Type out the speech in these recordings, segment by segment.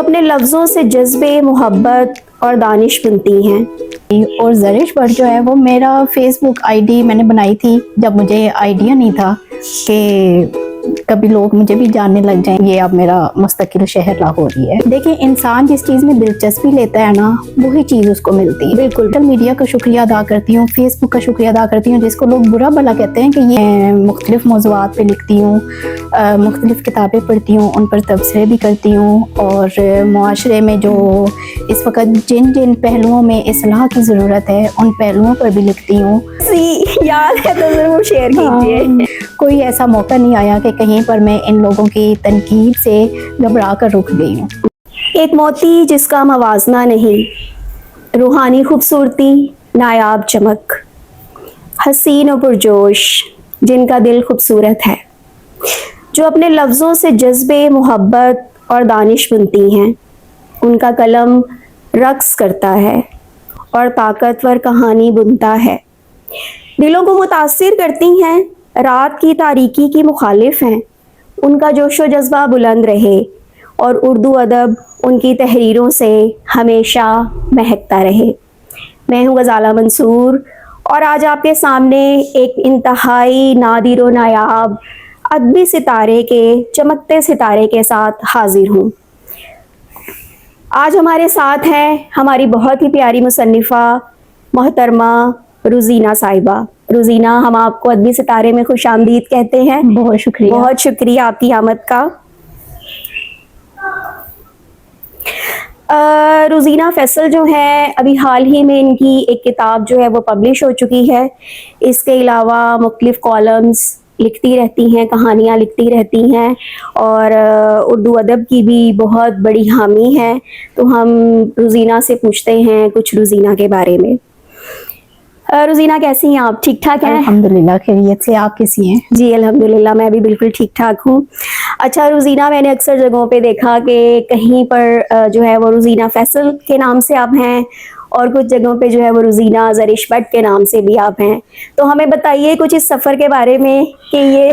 اپنے لفظوں سے جذبے محبت اور دانش بنتی ہیں۔ اور زرش بٹ جو ہے وہ میرا فیس بک آئی ڈی میں نے بنائی تھی جب مجھے آئیڈیا نہیں تھا کہ کبھی لوگ مجھے بھی جاننے لگ جائیں یہ اب میرا مستقل شہر لاہور ہی ہے۔ دیکھیں انسان جس چیز میں دلچسپی لیتا ہے نا وہی چیز اس کو ملتی ہے۔ بالکل سوشل میڈیا کا شکریہ ادا کرتی ہوں، فیس بک کا شکریہ ادا کرتی ہوں، جس کو لوگ برا بھلا کہتے ہیں کہ یہ مختلف موضوعات پہ لکھتی ہوں، مختلف کتابیں پڑھتی ہوں، ان پر تبصرے بھی کرتی ہوں، اور معاشرے میں جو اس وقت جن جن پہلوؤں میں اصلاح کی ضرورت ہے ان پہلوؤں پر بھی لکھتی ہوں۔ یاد ہے تو ضرور شیئر کیجیے۔ کوئی ایسا موقع نہیں آیا کہ کہیں پر میں ان لوگوں کی تنقید سے گھبرا کر رک گئی ہوں۔ ایک موتی جس کا موازنہ نہیں، روحانی خوبصورتی، نایاب چمک، حسین و پرجوش، جن کا دل خوبصورت ہے، جو اپنے لفظوں سے جذبے محبت اور دانش بنتی ہیں، ان کا قلم رقص کرتا ہے اور طاقتور کہانی بنتا ہے، دلوں کو متاثر کرتی ہیں، رات کی تاریکی کی مخالف ہیں، ان کا جوش و جذبہ بلند رہے اور اردو ادب ان کی تحریروں سے ہمیشہ مہکتا رہے۔ میں ہوں غزالہ منصور اور آج آپ کے سامنے ایک انتہائی نادر و نایاب ادبی ستارے کے چمکتے ستارے کے ساتھ حاضر ہوں۔ آج ہمارے ساتھ ہیں ہماری بہت ہی پیاری مصنفہ محترمہ روزینہ صاحبہ۔ روزینہ، ہم آپ کو ادبی ستارے میں خوش آمدید کہتے ہیں۔ بہت شکریہ، بہت شکریہ آپ کی آمد کا۔ روزینہ فیصل جو ہیں ابھی حال ہی میں ان کی ایک کتاب جو ہے وہ پبلش ہو چکی ہے، اس کے علاوہ مختلف کالمز لکھتی رہتی ہیں، کہانیاں لکھتی رہتی ہیں، اور اردو ادب کی بھی بہت بڑی حامی ہیں۔ تو ہم روزینہ سے پوچھتے ہیں کچھ روزینہ کے بارے میں۔ روزینہ کیسی ہیں آپ؟ ٹھیک ٹھاک ہیں؟ الحمدللہ خیریت سے۔ آپ کیسی ہیں؟ جی الحمدللہ میں بھی بالکل ٹھیک ٹھاک ہوں۔ اچھا روزینہ، میں نے اکثر جگہوں پہ دیکھا کہ کہیں پر جو ہے وہ روزینہ فیصل کے نام سے آپ ہیں، اور کچھ جگہوں پہ جو ہے وہ روزینہ زرش بٹ کے نام سے بھی آپ ہیں۔ تو ہمیں بتائیے کچھ اس سفر کے بارے میں کہ یہ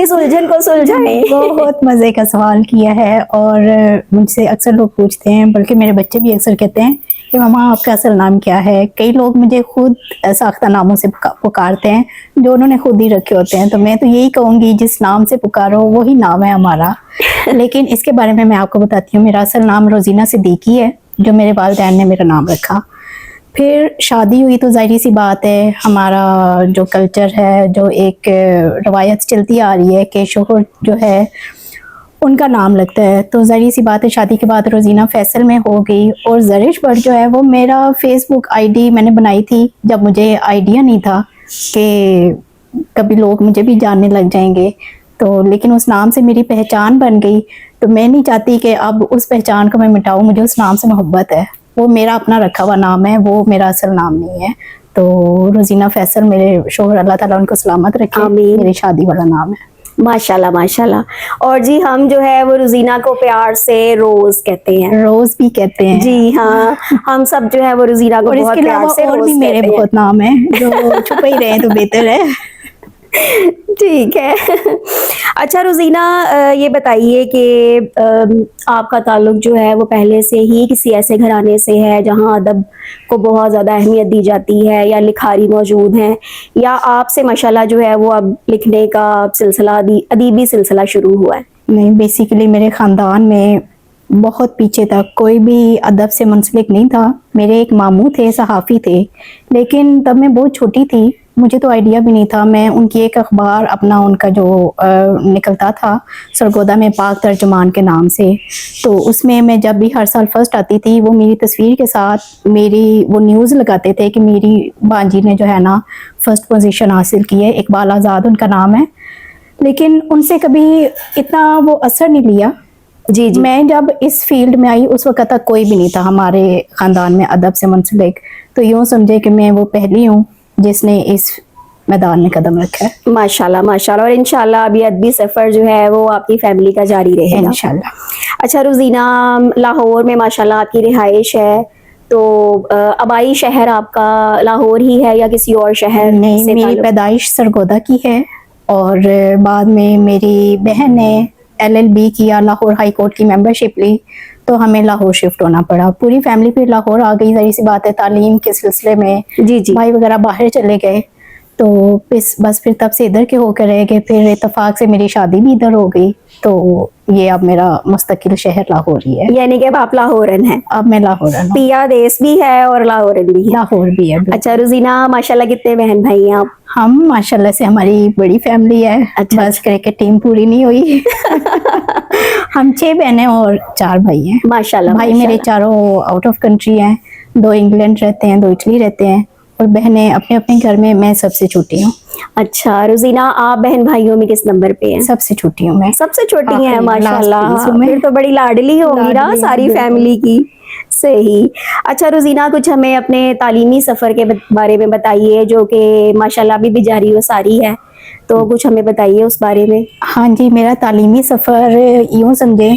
اس الجھن کو سلجھائیں۔ بہت مزے کا سوال کیا ہے، اور مجھ سے اکثر لوگ پوچھتے ہیں، بلکہ میرے بچے بھی اکثر کہتے ہیں کہ ماما آپ کا اصل نام کیا ہے۔ کئی لوگ مجھے خود ساختہ ناموں سے پکارتے ہیں جو انہوں نے خود ہی رکھے ہوتے ہیں، تو میں تو یہی کہوں گی جس نام سے پکارو وہی نام ہے ہمارا۔ لیکن اس کے بارے میں آپ کو بتاتی ہوں، میرا اصل نام روزینہ صدیقی ہے، جو میرے والدین نے میرا نام رکھا۔ پھر شادی ہوئی تو ظاہری سی بات ہے، ہمارا جو کلچر ہے، جو ایک روایت چلتی آ رہی ہے کہ شوہر جو ہے ان کا نام لگتا ہے، تو ظاہری سی بات ہے شادی کے بعد روزینہ فیصل میں ہو گئی۔ اور زرش بٹ جو ہے وہ میرا فیس بک آئی ڈی میں نے بنائی تھی جب مجھے آئیڈیا نہیں تھا کہ کبھی لوگ مجھے بھی جاننے لگ جائیں گے، تو لیکن اس نام سے میری پہچان بن گئی، تو میں نہیں چاہتی کہ اب اس پہچان کو میں مٹاؤں، مجھے اس نام سے محبت ہے، وہ میرا اپنا رکھا ہوا نام ہے، وہ میرا اصل نام نہیں ہے۔ تو روزینہ فیصل میرے شوہر اللہ تعالیٰ ان کو سلامت رکھے، آمین، میری شادی والا نام ہے۔ ماشاءاللہ ماشاءاللہ۔ اور جی ہم جو ہے وہ روزینہ کو پیار سے روز کہتے ہیں، روز بھی کہتے ہیں۔ جی ہاں، ہم سب جو ہے وہ روزینہ کو اور اس بہت کے پیار علاوہ سے اور روز بھی میرے کہتے ہیں۔ بہت نام ہیں جو چھپے ہی رہے تو بہتر ہے۔ ٹھیک ہے۔ اچھا روزینہ، یہ بتائیے کہ آپ کا تعلق جو ہے وہ پہلے سے ہی کسی ایسے گھرانے سے ہے جہاں ادب کو بہت زیادہ اہمیت دی جاتی ہے، یا لکھاری موجود ہیں، یا آپ سے ماشاءاللہ جو ہے وہ اب لکھنے کا سلسلہ، ادیبی سلسلہ شروع ہوا ہے؟ نہیں، بیسیکلی میرے خاندان میں بہت پیچھے تک کوئی بھی ادب سے منسلک نہیں تھا۔ میرے ایک ماموں تھے، صحافی تھے، لیکن تب میں بہت چھوٹی تھی، مجھے تو آئیڈیا بھی نہیں تھا۔ میں ان کی ایک اخبار اپنا ان کا جو نکلتا تھا سرگودا میں پاک ترجمان کے نام سے، تو اس میں میں جب بھی ہر سال فرسٹ آتی تھی وہ میری تصویر کے ساتھ میری وہ نیوز لگاتے تھے کہ میری بانجی نے جو ہے نا فرسٹ پوزیشن حاصل کی ہے، اقبال آزاد ان کا نام ہے، لیکن ان سے کبھی اتنا وہ اثر نہیں لیا۔ جی جی، میں جب اس فیلڈ میں آئی اس وقت تک کوئی بھی نہیں تھا ہمارے خاندان میں ادب سے منسلک، تو یوں سمجھے کہ میں وہ پہلی ہوں جس نے اس میدان میں قدم رکھا ہے۔ ماشاءاللہ ماشاءاللہ، اور انشاءاللہ ابھی ادبی سفر جو ہے وہ آپ کی فیملی کا جاری رہے گا انشاءاللہ۔ اچھا روزینہ، لاہور میں ماشاءاللہ آپ کی رہائش ہے، تو آبائی شہر آپ کا لاہور ہی ہے یا کسی اور شہر سے نہیں، میری تعلق؟ پیدائش سرگودا کی ہے، اور بعد میں میری بہن نے LLB किया, लाहौर हाई कोर्ट की मेंबरशिप ली, तो हमें लाहौर शिफ्ट होना पड़ा। पूरी फैमिली फिर लाहौर आ गई। जाहिर सी बात है, तालीम के सिलसिले में जी जी। भाई वगैरह बाहर चले गए, तो बस फिर तब से इधर के होकर रह गए। फिर इत्तेफाक से मेरी शादी भी इधर हो गई, तो ये अब मेरा मुस्तकिल शहर लाहौर ही है। यानी कि अब आप लाहौरन हैं। अब मैं लाहौरन हूँ। पिया देश भी है और लाहौरन भी है। लाहौर भी है। अच्छा रोजीना, माशाल्लाह कितने बहन भाई हैं आप? हम माशाल्लाह से हमारी बड़ी फैमिली है। अच्छा, बस क्रिकेट टीम पूरी नहीं हुई। हम 6 बहनें और 4 भाई हैं। माशाल्लाह भाई मेरे माशाल्लाह। चारों आउट ऑफ कंट्री हैं, 2 इंग्लैंड रहते हैं, 2 इटली रहते हैं, और बहनें अपने अपने घर में। मैं सबसे छोटी हूँ। अच्छा रोजीना, आप बहन भाइयों में किस नंबर पे हैं? सबसे छोटी हूँ मैं। सबसे छोटी हैं, आखिरी, माशाल्लाह। last piece हूँ मैं। फिर तो बड़ी लाडली होंगी ना लाडली, सारी बिल्कुल। फैमिली की। सही। अच्छा रोजीना, कुछ हमें अपने तालीमी सफ़र के बारे में बताइए, जो कि माशाल्लाह अभी भी जारी व सारी है, तो कुछ हमें बताइए उस बारे में। हाँ जी, मेरा तालीमी सफ़र यूँ समझें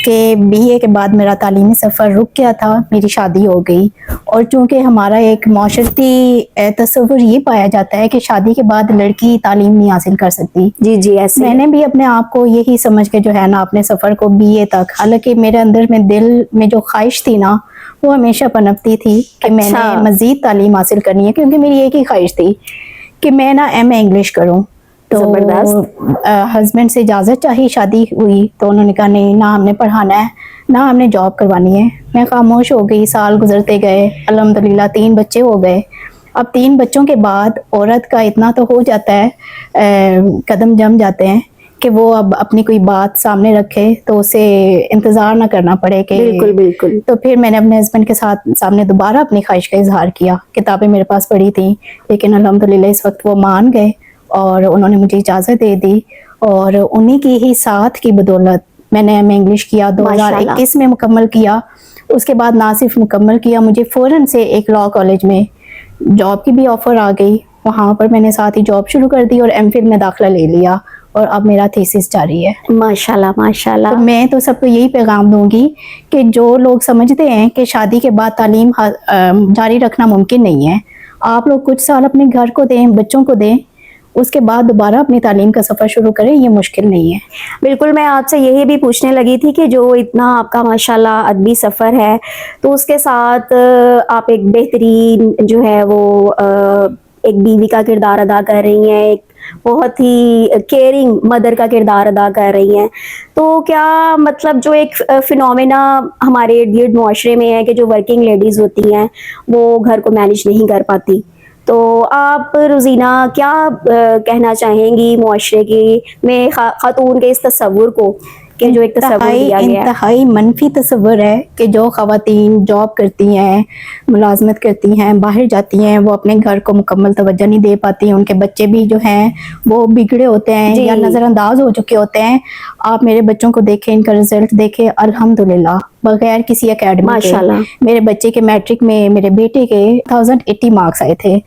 कि BA के बाद मेरा तालीमी सफ़र रुक गया था, मेरी शादी हो गई। और चूँकि हमारा एक माशरती तस्वुर ये पाया जाता है कि शादी के बाद लड़की तालीम नहीं हासिल कर सकती। जी जी, ऐसे मैंने भी अपने आप को यही समझ के जो है ना अपने सफ़र को BA तक, हालांकि मेरे अंदर में दिल में जो ख्वाहिश थी ना, वो हमेशा पनपती थी कि मैंने मज़ीद तालीम हासिल करनी है, क्योंकि मेरी एक ही ख्वाहिश थी कि मैं ना MA इंग्लिश करूँ। तो हस्बैंड से इजाज़त चाहिए, शादी हुई तो उन्होंने कहा नहीं, ना हमने पढ़ाना है ना हमने जॉब करवानी है। मैं खामोश हो गई। साल गुजरते गए, अल्हम्दुलिल्लाह 3 बच्चे हो गए। अब 3 बच्चों के बाद औरत का इतना तो हो जाता है, कदम जम जाते हैं कि वो अब अपनी कोई बात सामने रखे तो उसे इंतज़ार ना करना पड़े कि बिल्कुल बिल्कुल। तो फिर मैंने अपने हस्बैंड के सामने दोबारा अपनी ख्वाहिश का इजहार किया। किताबें मेरे पास पड़ी थी, लेकिन अल्हम्दुलिल्लाह इस वक्त वो मान गए और उन्होंने मुझे इजाज़त दे दी। और उन्हीं की ही साथ की बदौलत मैंने MA इंग्लिश किया, 2021 में मुकम्मल किया। उसके बाद ना सिर्फ मुकम्मल किया, मुझे फ़ौरन से एक लॉ कॉलेज में जॉब की भी ऑफ़र आ गई। वहाँ पर मैंने साथ ही जॉब शुरू कर दी और MPhil में दाखिला ले लिया, और अब मेरा थीसिस जारी है। माशाल्लाह माशाल्लाह। तो मैं तो सबको यही पैगाम दूंगी कि जो लोग समझते हैं कि शादी के बाद तालीम जारी रखना मुमकिन नहीं है, आप लोग कुछ साल अपने घर को दें, बच्चों को दें, उसके बाद दोबारा अपनी तालीम का सफ़र शुरू करें। ये मुश्किल नहीं है। बिल्कुल, मैं आपसे यही भी पूछने लगी थी कि जो इतना आपका माशाल्लाह अदबी सफ़र है, तो उसके साथ आप एक बेहतरीन जो है वो एक बीवी का किरदार अदा कर रही हैं, एक बहुत ही केयरिंग मदर का किरदार अदा कर रही हैं। तो क्या मतलब जो एक फिनोमेना हमारे इर्द गिर्द मुआशरे में है कि जो वर्किंग लेडीज़ होती हैं वो घर को मैनेज नहीं कर पाती, तो आप रोजीना क्या कहना चाहेंगी मुआशरे की में खातून के इस तस्वुर को, कि जो एक तस्वुर दिया गया है? इंतहाई मनफी तस्वुर है कि जो ख़वातीन जॉब करती हैं, मुलाजमत करती हैं, बाहर जाती हैं, वो अपने घर को मुकम्मल तवज्जो नहीं दे पाती हैं। उनके बच्चे भी जो हैं वो बिगड़े होते हैं या नज़रअंदाज हो चुके होते हैं। आप मेरे बच्चों को देखें, इनका रिजल्ट देखें, अल्हम्दुलिल्लाह बगैर किसी एकेडमी माशाल्लाह। के मेरे बच्चे के मैट्रिक में मेरे बेटे के 1080 मार्क्स आए थे,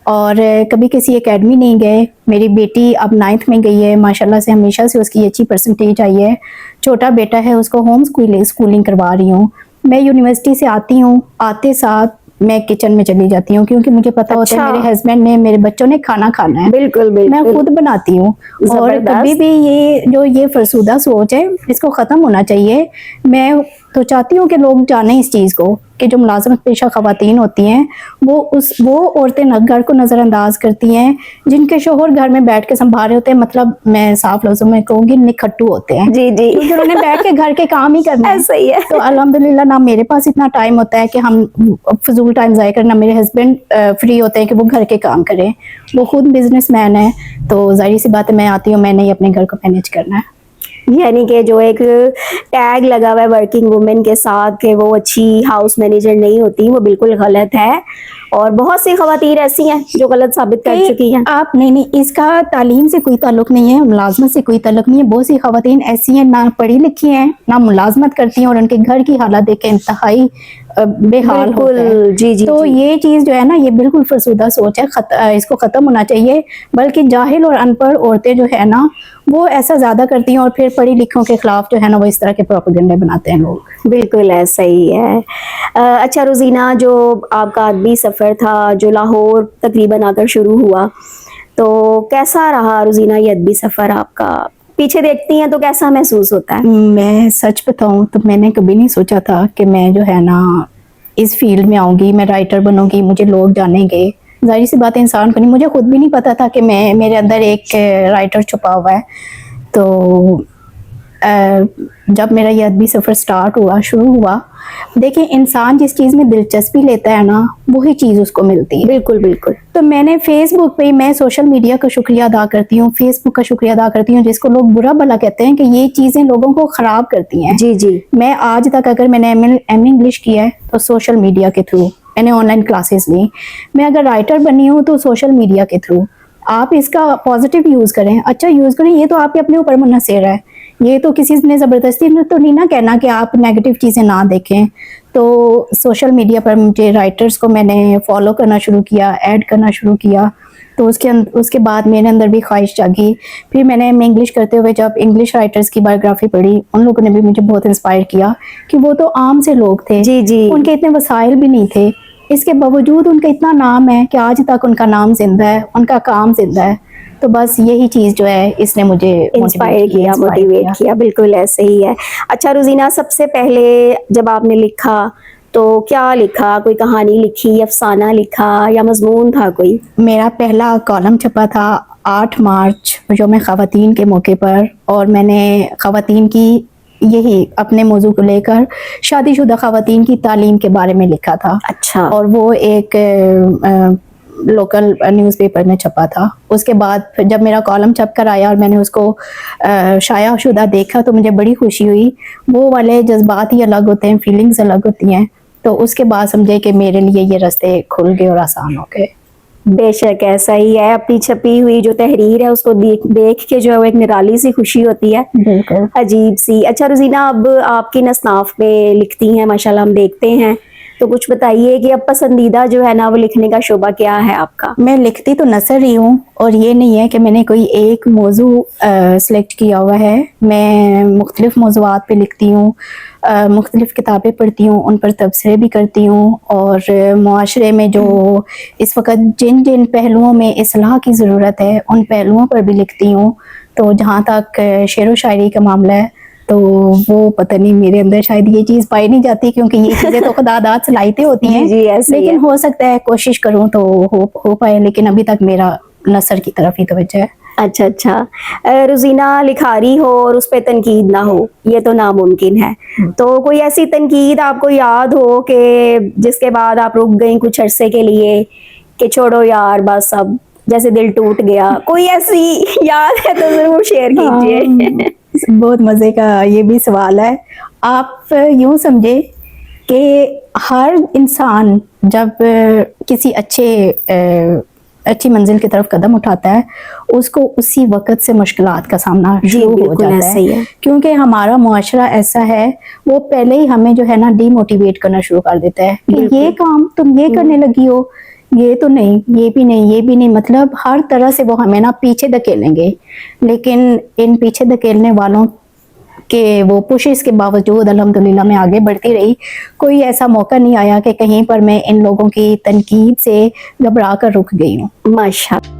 और कभी किसी एकेडमी नहीं गए। मेरी बेटी अब 9th में गई है, माशाल्लाह से हमेशा से उसकी अच्छी परसेंटेज आई है। छोटा बेटा है, उसको होम स्कूलिंग करवा रही हूँ। मैं यूनिवर्सिटी से आती हूँ, आते साथ मैं किचन में चली जाती हूँ, क्योंकि मुझे पता होता है मेरे हस्बैंड ने, मेरे बच्चों ने खाना खाना है। बिल्कुल बिल्कुल। मैं खुद बनाती हूँ। और कभी भी ये फरसूदा सोच है, इसको ख़त्म होना चाहिए। मैं तो चाहती हूँ कि लोग जानें इस चीज़ को कि जो मुलाजमत पेशा ख़वातीन होती हैं वो औरतें घर को नज़रअंदाज करती हैं, जिनके शोहर घर में बैठ के संभाल रहे होते हैं। मतलब मैं साफ लफ्ज़ों में कहूँगी, निखट्टू होते हैं। जी जी। क्योंकि उन्होंने बैठ के घर के काम ही करना है। सही है। तो अल्हम्दुलिल्लाह ना मेरे पास इतना टाइम होता है कि हम फजूल टाइम ज़ाया करें, ना मेरे हस्बैंड फ्री होते हैं कि वो घर के काम करें। वो खुद बिजनेसमैन है, तो जाहिर सी बात है मैं आती हूँ, मैंने ही अपने घर को मैनेज करना है। यानी कि जो एक टैग लगा हुआ है वर्किंग वुमेन के साथ कि वो अच्छी हाउस मैनेजर नहीं होती, वो बिल्कुल गलत है। और बहुत सी खवातीन ऐसी हैं जो गलत साबित कर चुकी हैं। आप नहीं, इसका तालीम से कोई ताल्लुक नहीं है, मुलाजमत से कोई ताल्लुक नहीं है। बहुत सी खवातीन ऐसी हैं, ना पढ़ी लिखी हैं, ना मुलाजमत करती हैं, और उनके घर की हालत देख के इंतहाई बेहाल होता है। जी जी। तो ये चीज़ जो है ना, ये बिल्कुल फरसूदा सोच है, इसको ख़त्म होना चाहिए। बल्कि जाहिल और अनपढ़ औरतें जो है ना, वो ऐसा ज़्यादा करती हैं, और फिर पढ़ी लिखों के खिलाफ जो है ना, वो इस तरह के प्रोपेगेंडे बनाते हैं लोग। बिल्कुल ऐसा ही है। अच्छा रोजीना, जो आपका अदबी सफ़र था जो लाहौर तकरीबन आकर शुरू हुआ, तो कैसा रहा रोजीना ये अदबी सफ़र आपका? पीछे देखती हैं तो कैसा महसूस होता है? मैं सच बताऊं तो मैंने कभी नहीं सोचा था कि मैं जो है ना इस फील्ड में आऊंगी, मैं राइटर बनूंगी, मुझे लोग जानेंगे। जाहिर सी बात है, इंसान को नहीं, मुझे खुद भी नहीं पता था कि मैं, मेरे अंदर एक राइटर छुपा हुआ है। तो जब मेरा ये अदबी सफ़र स्टार्ट हुआ, शुरू हुआ, देखिए इंसान जिस चीज़ में दिलचस्पी लेता है ना, वही चीज़ उसको मिलती है। बिल्कुल बिल्कुल। तो मैंने फेसबुक पे, मैं सोशल मीडिया का शुक्रिया अदा करती हूँ, फेसबुक का शुक्रिया अदा करती हूँ, जिसको लोग बुरा भला कहते हैं कि ये चीज़ें लोगों को ख़राब करती हैं। जी जी। मैं आज तक, अगर मैंने एम इंग्लिश किया है तो सोशल मीडिया के थ्रू, मैंने ऑनलाइन क्लासेस ली। मैं अगर राइटर बनी हूँ तो सोशल मीडिया के थ्रू। आप इसका पॉजिटिव यूज़ करें, अच्छा यूज़ करें, ये तो आपके अपने ऊपर मुनहसर है। ये तो किसी ने ज़बरदस्ती तो नहीं ना कहना कि आप नेगेटिव चीज़ें ना देखें। तो सोशल मीडिया पर मुझे राइटर्स को मैंने फॉलो करना शुरू किया, ऐड करना शुरू किया। तो उसके बाद मेरे अंदर भी ख्वाहिश जागी। फिर मैंने इंग्लिश करते हुए जब इंग्लिश राइटर्स की बायोग्राफी पढ़ी, उन लोगों ने भी मुझे बहुत इंस्पायर किया कि वो तो आम से लोग थे, जी जी। उनके इतने वसाइल भी नहीं थे, इसके बावजूद उनका इतना नाम है कि आज तक उनका नाम जिंदा है, उनका काम जिंदा है। तो बस यही चीज़ जो है, इसने मुझे इंस्पायर किया, मोटिवेट किया। बिल्कुल ऐसे ही है। अच्छा रोजीना, सबसे पहले जब आपने लिखा तो क्या लिखा? कोई कहानी लिखी, अफसाना लिखा या मजमून था कोई? मेरा पहला कॉलम छपा था 8 मार्च यौम ख़वातीन के मौके पर, और मैंने ख़वातीन की, यही अपने मौजू को लेकर शादीशुदा ख़वातीन की तालीम के बारे में लिखा था। अच्छा। और वो एक लोकल न्यूज़पेपर में छपा था। उसके बाद फिर जब मेरा कॉलम छप कर आया और मैंने उसको शाया शुदा देखा तो मुझे बड़ी खुशी हुई। वो वाले जज्बात ही अलग होते हैं, फीलिंग्स अलग होती हैं। तो उसके बाद समझे कि मेरे लिए ये रास्ते खुल गए और आसान हो गए। बेशक ऐसा ही है। अपनी छपी हुई जो तहरीर है उसको देख देख के जो है वो एक निराली सी खुशी होती है, बिल्कुल। अजीब सी। अच्छा रोजीना, अब आपकी नसनाफ में लिखती हैं माशाल्लाह, हम देखते हैं, तो कुछ बताइए कि अब पसंदीदा जो है ना वो लिखने का शोबा क्या है आपका? मैं लिखती तो नसर ही हूँ, और ये नहीं है कि मैंने कोई एक मौजू सेलेक्ट किया हुआ है। मैं मुख्तलिफ मौज़ूआत पे लिखती हूँ, मुख्तलिफ किताबें पढ़ती हूँ, उन पर तबसरे भी करती हूँ, और मुआशरे में जो इस वक्त जिन जिन पहलुओं में इस्लाह की ज़रूरत है उन पहलुओं पर भी लिखती हूँ। तो जहाँ तक शेर व शायरी का मामला है तो वो पता नहीं, मेरे अंदर शायद ये चीज़ पाई नहीं जाती, क्योंकि ये चीज़ें तो खुदादाद सलाहितें होती हैं। जी, ऐसे ही लेकिन है। हो सकता है कोशिश करूँ तो हो पाए, लेकिन अभी तक मेरा नसर की तरफ ही तवज्जो है। अच्छा अच्छा। रोजीना, लिखारी हो और उस पर तनकीद ना हो, ये तो नामुमकिन है। तो कोई ऐसी तनकीद आपको याद हो कि जिसके बाद आप रुक गई कुछ अरसे के लिए कि छोड़ो यार बस, अब जैसे दिल टूट गया, कोई ऐसी याद है तो जरूर शेयर कीजिए। बहुत मज़े का ये भी सवाल है। आप यूँ समझे कि हर इंसान जब किसी अच्छी मंजिल की तरफ कदम उठाता है, उसको उसी वक्त से मुश्किलात का सामना शुरू हो बिल्कुल जाता ऐसा ही है, है। क्योंकि हमारा मुआशरा ऐसा है, वो पहले ही हमें जो है ना डीमोटिवेट करना शुरू कर देता है कि बिल्कुल। ये काम तुम ये करने लगी हो, ये तो नहीं, ये भी नहीं, ये भी नहीं, मतलब हर तरह से वो हमें ना पीछे धकेलेंगे। लेकिन इन पीछे धकेलने वालों के वो पुशेस के बावजूद अल्हम्दुलिल्लाह मैं आगे बढ़ती रही। कोई ऐसा मौका नहीं आया कि कहीं पर मैं इन लोगों की तनकीद से घबरा कर रुक गई हूँ। माशाअल्लाह।